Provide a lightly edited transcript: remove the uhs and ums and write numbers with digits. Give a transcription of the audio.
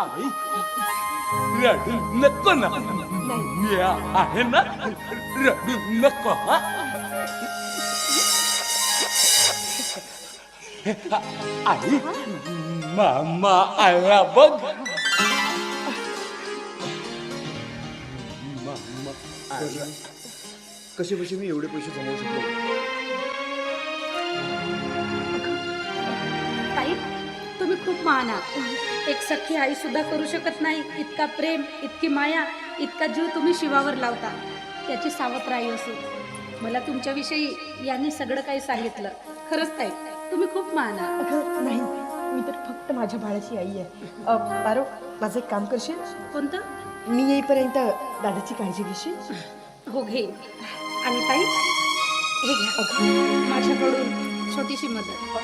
आई रडू नको ना, मी आहे ना, रडू नको हा. आई मामा आला बघ. मामा आला. कसे कसे मी एवढे पैसे जमवू शकलो? ताई तुम्ही खूप महान आहात. एक सख्खी आई सुद्धा करू शकत नाही इतका प्रेम, इतकी माया, इतका जीव तुम्ही शिवावर लावता. त्याची सावत्र आई असू. मला तुमच्याविषयी यांनी सगळं काही सांगितलं. खरंच ताई तुम्ही खूप महान आहात. अगं नाही, मी तर फक्त माझ्या बाळाची आई आहे. पारो, माझं एक काम करशील? कोणतं? मी येईपर्यंत दादाची काळजी घेशील? हो घे. आणि ताई हे घ्या माझ्याकडून छोटीशी मदत.